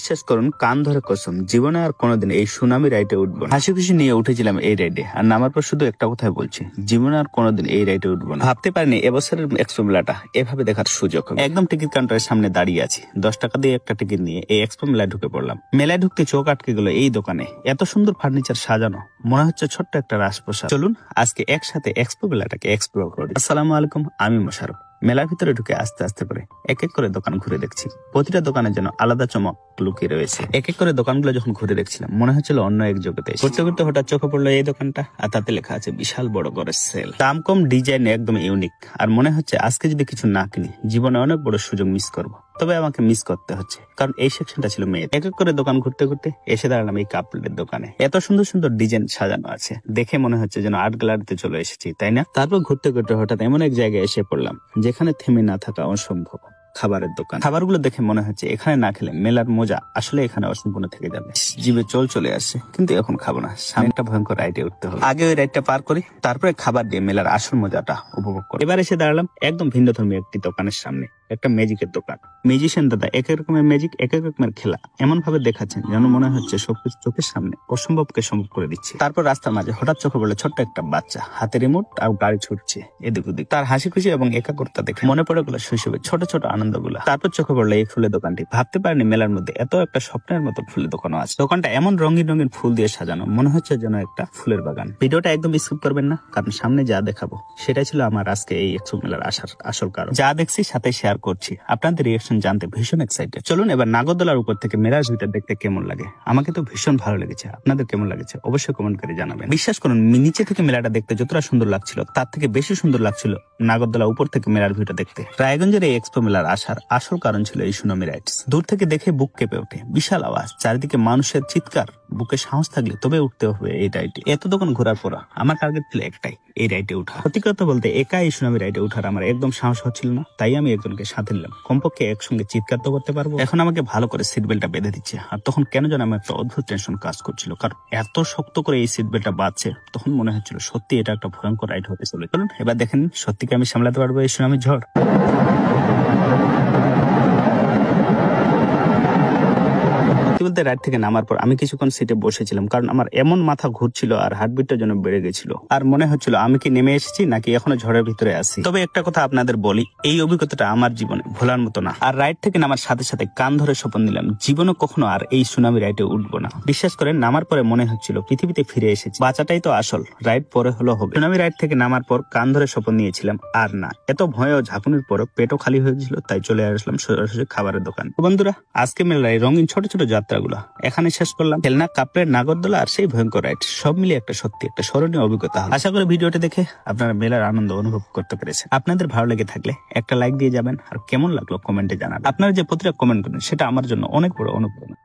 বিশ্বাস করুন, কান ধরে কসম, জীবনে আর কোনোদিন এই সুনামি রাইডে উঠবো না। হাসি খুশি নিয়ে উঠেছিলাম এই রাইডে, আর নামার পর শুধু একটা কথাই বলছি, জীবনে আর কোনোদিন এই রাইডে উঠবো না। ভাবতে পারিনি এবছরের এক্সপো মেলাটা এভাবে দেখার সুযোগ হবে। একদম টিকিট কাউন্টারের সামনে দাঁড়িয়ে আছি, 10 টাকা দিয়ে একটা টিকিট নিয়ে এই এক্সপো মেলায় ঢুকে পড়লাম। মেলায় ঢুকতে চোখ আটকে গেল এই দোকানে, এত সুন্দর ফার্নিচার সাজানো, মনে হচ্ছে ছোট্ট একটা রাজপ্রাসাদ। চলুন আজকে একসাথে এক্সপো মেলাটাকে এক্সপ্লোর করি। আসসালামু আলাইকুম, আমি মোশারফ। মেলার ভিতরে ঢুকে আস্তে আস্তে করে এক এক করে দোকান ঘুরে দেখছি, প্রতিটা দোকানের জন্য আলাদা চমক লুকিয়ে রয়েছে। এক এক করে দোকানগুলো যখন ঘুরে দেখছিলাম, মনে হচ্ছিল অন্য এক জগতে। ঘুরতে ঘুরতে হঠাৎ চোখে পড়লো এই দোকানটা, আর তাতে লেখা আছে বিশাল বড় করে সেল। দাম কম, ডিজাইন একদম ইউনিক, আর মনে হচ্ছে আজকে যদি কিছু না কিনি জীবনে অনেক বড় সুযোগ মিস করবো। তবে আমাকে মিস করতে হচ্ছে, কারণ এই সেকশনটা ছিল মেয়ে। এক এক করে দোকান ঘুরতে ঘুরতে এসে দাঁড়ালাম এই কাপড়ের দোকানে। এত সুন্দর সুন্দর ডিজাইন সাজানো আছে, দেখে মনে হচ্ছে যেন আর্ট গ্যালারিতে চলে এসেছি, তাই না? তারপর ঘুরতে ঘুরতে হঠাৎ এমন এক জায়গায় এসে পড়লাম যেখানে থেমে না থাকা অসম্ভব। খাবারের দোকান। খাবারগুলো দেখে মনে হচ্ছে এখানে না খেলে মেলার মজা আসলে এখানে অসম্পূর্ণ থেকে যাবে। জিভে চোল চলে আসছে, কিন্তু এখন খাবো না, সামনে একটা ভয়ঙ্কর রাইডে উঠতে হবে। আগে ওই রাইডটা পার করি, তারপরে খাবার দিয়ে মেলার আসল মজাটা উপভোগ করি। এবার এসে দাঁড়ালাম একদম ভিন্ন ধর্মী একটি দোকানের সামনে, একটা ম্যাজিকের দোকান। ম্যাজিশিয়ান দাদা এক এক রকমের ম্যাজিক, এক এক রকমের খেলা এমন ভাবে দেখাচ্ছেন যেন মনে হচ্ছে সবকিছু চোখের সামনে অসম্ভবকে সম্ভব করে দিচ্ছে। তারপর রাস্তার মাঝে হঠাৎ চোখে পড়লো ছোট্ট একটা বাচ্চা, হাতে রিমোট আর গাড়ি ছুটছে এদিক ওদিক। তার হাসি খুশি এবং একাগ্রতা দেখে মনে পড়ে গেল শৈশবের ছোট ছোট আনন্দগুলো। তারপর চোখে পড়লো এই ফুলের দোকানটি। ভাবতে পারিনি মেলার মধ্যে এত একটা স্বপ্নের মতো ফুলের দোকানও আছে। দোকানটা এমন রঙিন রঙিন ফুল দিয়ে সাজানো, মনে হচ্ছে যেন একটা ফুলের বাগান। ভিডিওটা একদম স্কিপ করবেন না, কারণ সামনে যা দেখাবো সেটাই ছিল আমার আজকে এই এক্সপো মেলার আসার আসল কারণ। যা দেখছি সাথে শেয়ার করছি, আপনাদের রিঅ্যাকশন জানতে ভীষণ এক্সাইটেড। চলুন এবার নাগরদোলার উপর থেকে মেলার ভিতর দেখতে কেমন লাগে। আমাকে তো ভীষণ ভালো লেগেছে, আপনাদের কেমন লাগছে অবশ্যই কমেন্ট করে জানাবেন। বিশ্বাস করুন, নিচে থেকে মেলাটা দেখতে যতটা সুন্দর লাগছিল, তার থেকে বেশি সুন্দর লাগছিল নাগরদোলা উপর থেকে মেলার ভিউটা দেখতে। রায়গঞ্জের এই এক্সপো মেলার আসার আসল কারণ ছিল এই সুনামি রাইডস। দূর থেকে দেখে বুক কেঁপে ওঠে, বিশাল আওয়াজ, চারিদিকে মানুষের চিৎকার, বুকে সাহস থাকলে তবে উঠতে হবে এই রাইডে। এত দোকান ঘোরার পর আমার টার্গেট ছিল একটাই, এই রাইডে উঠা। সত্যি কথা বলতে একা এই সুনামি রাইডে উঠার আমার একদম সাহস হচ্ছিল না, তাই আমি একজনকে সাথে নিলাম। কমপক্ষে একসঙ্গে চিৎকার তো করতে পারবো। এখন আমাকে ভালো করে সিট বেল্টটা বেঁধে দিচ্ছে, আর তখন কেন যেন আমার একটা অদ্ভুত টেনশন কাজ করছিল, কারণ এত শক্ত করে এই সিট বেল্টটা বাঁধছে। তখন মনে হচ্ছিল সত্যি এটা একটা ভয়ঙ্কর রাইড হতে চলে। চলুন এবার দেখেন সত্যি কি আমি সামলাতে পারবো এই সুনামির ঝড়। বলতে রাইড থেকে নামার পর আমি কিছুক্ষণ সিটে বসেছিলাম, কারণ আমার এমন মাথা ঘুরছিল আর হার্টবিটটা যেন বেড়ে গেছিল, আর মনে হচ্ছিল আমি কি নেমে এসেছি নাকি এখনো ঝড়ের ভিতরে আছি। তবে একটা কথা আপনাদের বলি, এই অভিজ্ঞতাটা আমার জীবনে ভোলার মতো না। আর রাইড থেকে নামার সাথে সাথে কান ধরে শপথ নিলাম জীবনে কখনো আর এই সুনামি রাইডে উঠবো না। বিশ্বাস করেন, নামার পরে মনে হচ্ছিল পৃথিবীতে ফিরে এসেছি, বাঁচাটাই তো আসল, রাইড পরে হলো হবে। সুনামি রাইড থেকে নামার পর কান ধরে শপথ নিয়েছিলাম আর না। এত ভয় ও ঝাঁকুনির পর পেটও খালি হয়ে গেছিল, তাই চলে আসলাম সরাসরি খাবারের দোকান। বন্ধুরা, আজকে মেলায় রঙিন ছোট ছোট যাত্রাগুলো এখানে শেষ করলাম। খেলনা, কাপড়ের, নাগরদোলা আর সেই ভয়ঙ্কর রাইড, সব মিলিয়ে একটা সত্যি একটা স্মরণীয় অভিজ্ঞতা। আশা করি ভিডিওটি দেখে আপনারা মেলার আনন্দ অনুভব করতে পেরেছেন। আপনাদের ভালো লেগে থাকলে একটা লাইক দিয়ে যাবেন, আর কেমন লাগলো কমেন্টে জানাবেন। আপনারা যে প্রতিটা কমেন্ট করেন সেটা আমার জন্য অনেক বড় অনুপ্রেরণা।